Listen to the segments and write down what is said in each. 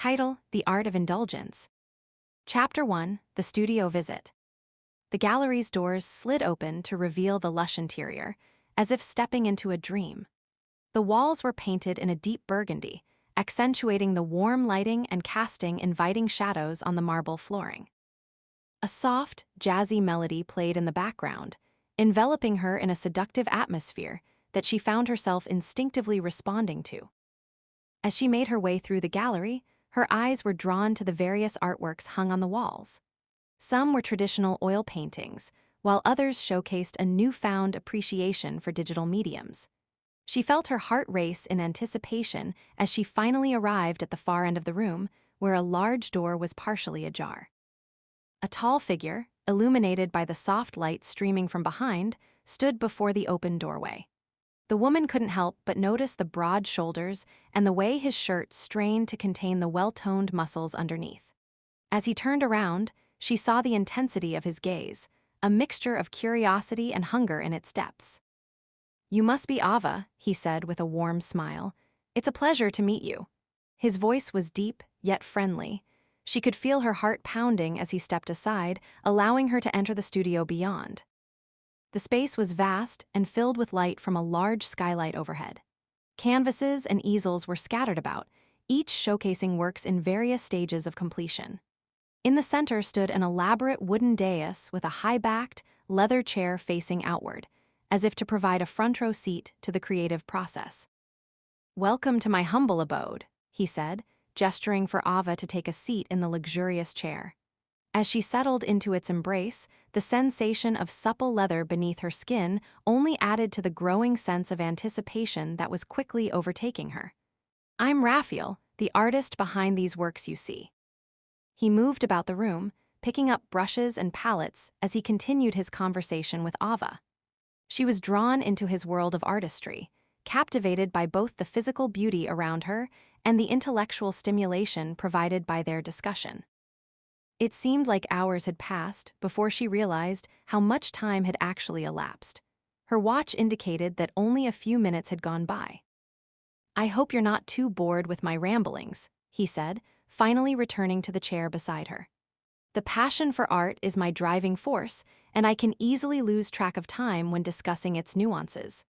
Title: The Art of Indulgence. Chapter 1: The Studio Visit. The gallery's doors slid open to reveal the lush interior, as if stepping into a dream. The walls were painted in a deep burgundy, accentuating the warm lighting and casting inviting shadows on the marble flooring. A soft, jazzy melody played in the background, enveloping her in a seductive atmosphere that she found herself instinctively responding to. As she made her way through the gallery, her eyes were drawn to the various artworks hung on the walls. Some were traditional oil paintings, while others showcased a newfound appreciation for digital mediums. She felt her heart race in anticipation as she finally arrived at the far end of the room, where a large door was partially ajar. A tall figure, illuminated by the soft light streaming from behind, stood before the open doorway. The woman couldn't help but notice the broad shoulders and the way his shirt strained to contain the well-toned muscles underneath. As he turned around, she saw the intensity of his gaze, a mixture of curiosity and hunger in its depths. "You must be Ava," he said with a warm smile. "It's a pleasure to meet you." His voice was deep, yet friendly. She could feel her heart pounding as he stepped aside, allowing her to enter the studio beyond. The space was vast and filled with light from a large skylight overhead. Canvases and easels were scattered about, each showcasing works in various stages of completion. In the center stood an elaborate wooden dais with a high-backed, leather chair facing outward, as if to provide a front-row seat to the creative process. "Welcome to my humble abode," he said, gesturing for Ava to take a seat in the luxurious chair. As she settled into its embrace, the sensation of supple leather beneath her skin only added to the growing sense of anticipation that was quickly overtaking her. "I'm Raphael, the artist behind these works you see." He moved about the room, picking up brushes and palettes as he continued his conversation with Ava. She was drawn into his world of artistry, captivated by both the physical beauty around her and the intellectual stimulation provided by their discussion. It seemed like hours had passed before she realized how much time had actually elapsed. Her watch indicated that only a few minutes had gone by. "I hope you're not too bored with my ramblings," he said, finally returning to the chair beside her. "The passion for art is my driving force, and I can easily lose track of time when discussing its nuances."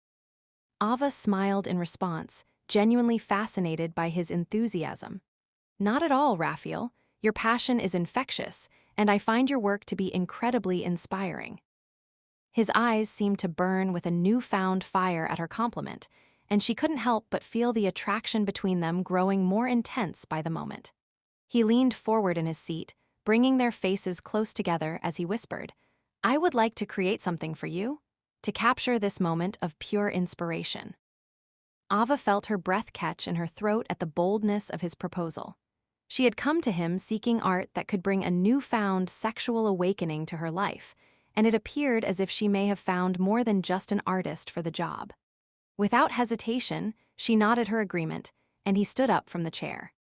Ava smiled in response, genuinely fascinated by his enthusiasm. "Not at all, Raphael. Your passion is infectious, and I find your work to be incredibly inspiring." His eyes seemed to burn with a newfound fire at her compliment, and she couldn't help but feel the attraction between them growing more intense by the moment. He leaned forward in his seat, bringing their faces close together as he whispered, "I would like to create something for you, to capture this moment of pure inspiration." Ava felt her breath catch in her throat at the boldness of his proposal. She had come to him seeking art that could bring a newfound sexual awakening to her life, and it appeared as if she may have found more than just an artist for the job. Without hesitation, she nodded her agreement, and he stood up from the chair.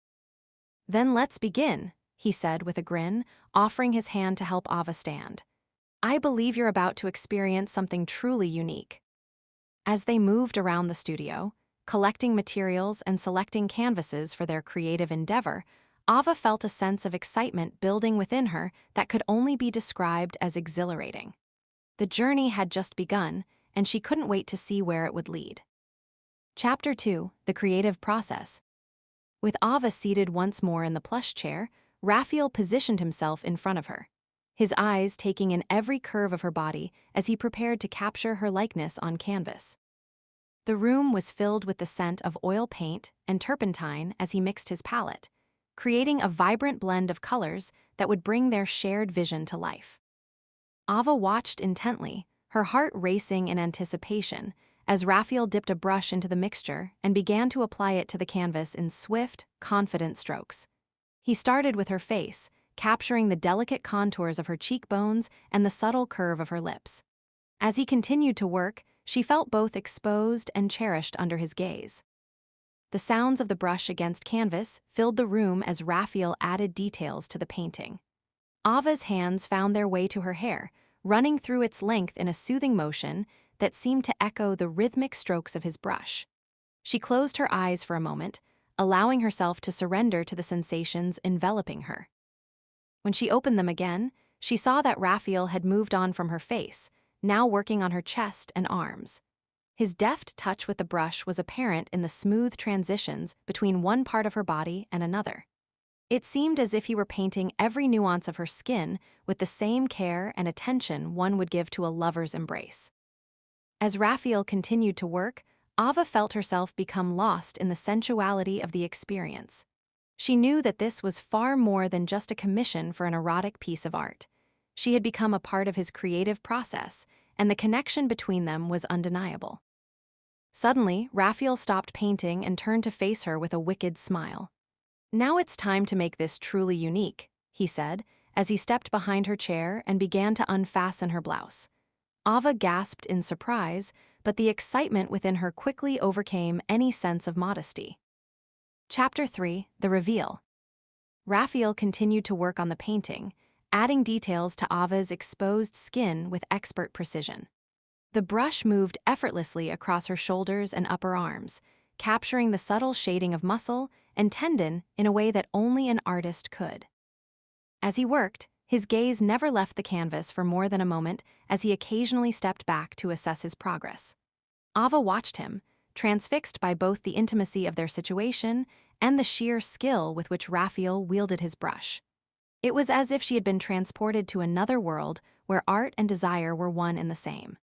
"Then let's begin," he said with a grin, offering his hand to help Ava stand. "I believe you're about to experience something truly unique." As they moved around the studio, collecting materials and selecting canvases for their creative endeavor, Ava felt a sense of excitement building within her that could only be described as exhilarating. The journey had just begun, and she couldn't wait to see where it would lead. Chapter 2: The Creative Process. With Ava seated once more in the plush chair, Raphael positioned himself in front of her, his eyes taking in every curve of her body as he prepared to capture her likeness on canvas. The room was filled with the scent of oil paint and turpentine as he mixed his palette, creating a vibrant blend of colors that would bring their shared vision to life. Ava watched intently, her heart racing in anticipation, as Raphael dipped a brush into the mixture and began to apply it to the canvas in swift, confident strokes. He started with her face, capturing the delicate contours of her cheekbones and the subtle curve of her lips. As he continued to work, she felt both exposed and cherished under his gaze. The sounds of the brush against canvas filled the room as Raphael added details to the painting. Ava's hands found their way to her hair, running through its length in a soothing motion that seemed to echo the rhythmic strokes of his brush. She closed her eyes for a moment, allowing herself to surrender to the sensations enveloping her. When she opened them again, she saw that Raphael had moved on from her face, now working on her chest and arms. His deft touch with the brush was apparent in the smooth transitions between one part of her body and another. It seemed as if he were painting every nuance of her skin with the same care and attention one would give to a lover's embrace. As Raphael continued to work, Ava felt herself become lost in the sensuality of the experience. She knew that this was far more than just a commission for an erotic piece of art. She had become a part of his creative process, and the connection between them was undeniable. Suddenly, Raphael stopped painting and turned to face her with a wicked smile. "Now it's time to make this truly unique," he said, as he stepped behind her chair and began to unfasten her blouse. Ava gasped in surprise, but the excitement within her quickly overcame any sense of modesty. Chapter 3: The Reveal. Raphael continued to work on the painting, adding details to Ava's exposed skin with expert precision. The brush moved effortlessly across her shoulders and upper arms, capturing the subtle shading of muscle and tendon in a way that only an artist could. As he worked, his gaze never left the canvas for more than a moment as he occasionally stepped back to assess his progress. Ava watched him, transfixed by both the intimacy of their situation and the sheer skill with which Raphael wielded his brush. It was as if she had been transported to another world where art and desire were one and the same.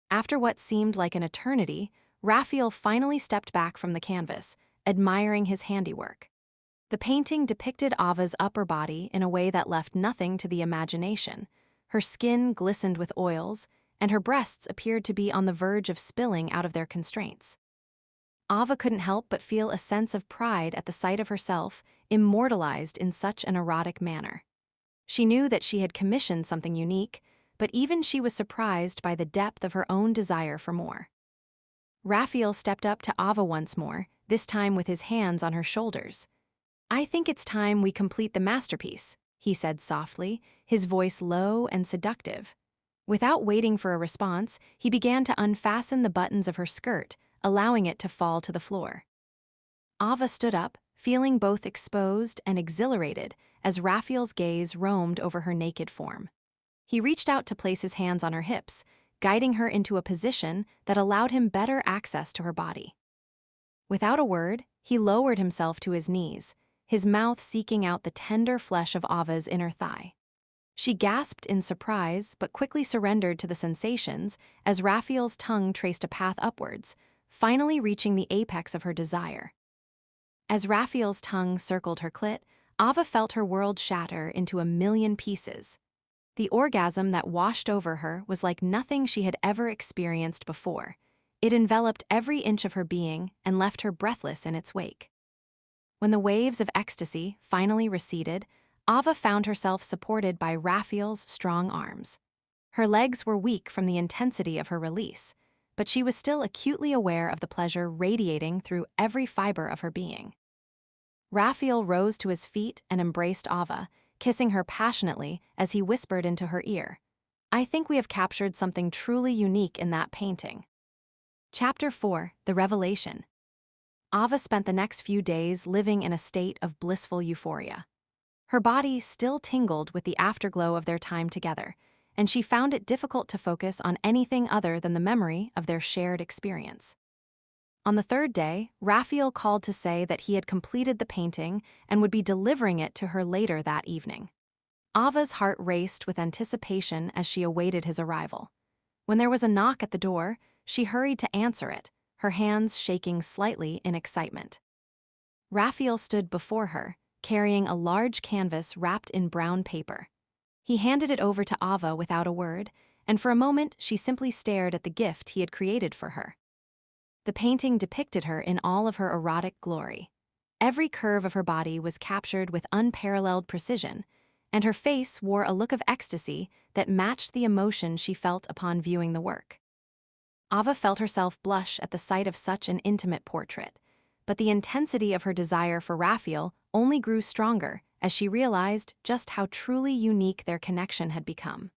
After what seemed like an eternity, Raphael finally stepped back from the canvas, admiring his handiwork. The painting depicted Ava's upper body in a way that left nothing to the imagination. Her skin glistened with oils, and her breasts appeared to be on the verge of spilling out of their constraints. Ava couldn't help but feel a sense of pride at the sight of herself immortalized in such an erotic manner. She knew that she had commissioned something unique, but even she was surprised by the depth of her own desire for more. Raphael stepped up to Ava once more, this time with his hands on her shoulders. "I think it's time we complete the masterpiece," he said softly, his voice low and seductive. Without waiting for a response, he began to unfasten the buttons of her skirt, allowing it to fall to the floor. Ava stood up, feeling both exposed and exhilarated as Raphael's gaze roamed over her naked form. He reached out to place his hands on her hips, guiding her into a position that allowed him better access to her body. Without a word, he lowered himself to his knees, his mouth seeking out the tender flesh of Ava's inner thigh. She gasped in surprise but quickly surrendered to the sensations as Raphael's tongue traced a path upwards, finally reaching the apex of her desire. As Raphael's tongue circled her clit, Ava felt her world shatter into a million pieces. The orgasm that washed over her was like nothing she had ever experienced before. It enveloped every inch of her being and left her breathless in its wake. When the waves of ecstasy finally receded, Ava found herself supported by Raphael's strong arms. Her legs were weak from the intensity of her release, but she was still acutely aware of the pleasure radiating through every fiber of her being. Raphael rose to his feet and embraced Ava, kissing her passionately as he whispered into her ear, "I think we have captured something truly unique in that painting." Chapter 4: The Revelation. Ava spent the next few days living in a state of blissful euphoria. Her body still tingled with the afterglow of their time together, and she found it difficult to focus on anything other than the memory of their shared experience. On the third day, Raphael called to say that he had completed the painting and would be delivering it to her later that evening. Ava's heart raced with anticipation as she awaited his arrival. When there was a knock at the door, she hurried to answer it, her hands shaking slightly in excitement. Raphael stood before her, carrying a large canvas wrapped in brown paper. He handed it over to Ava without a word, and for a moment she simply stared at the gift he had created for her. The painting depicted her in all of her erotic glory. Every curve of her body was captured with unparalleled precision, and her face wore a look of ecstasy that matched the emotion she felt upon viewing the work. Ava felt herself blush at the sight of such an intimate portrait, but the intensity of her desire for Raphael only grew stronger as she realized just how truly unique their connection had become.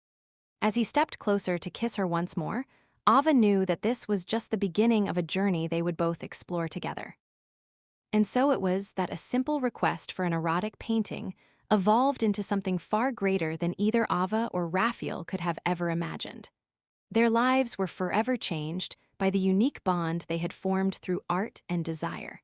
As he stepped closer to kiss her once more, Ava knew that this was just the beginning of a journey they would both explore together. And so it was that a simple request for an erotic painting evolved into something far greater than either Ava or Raphael could have ever imagined. Their lives were forever changed by the unique bond they had formed through art and desire.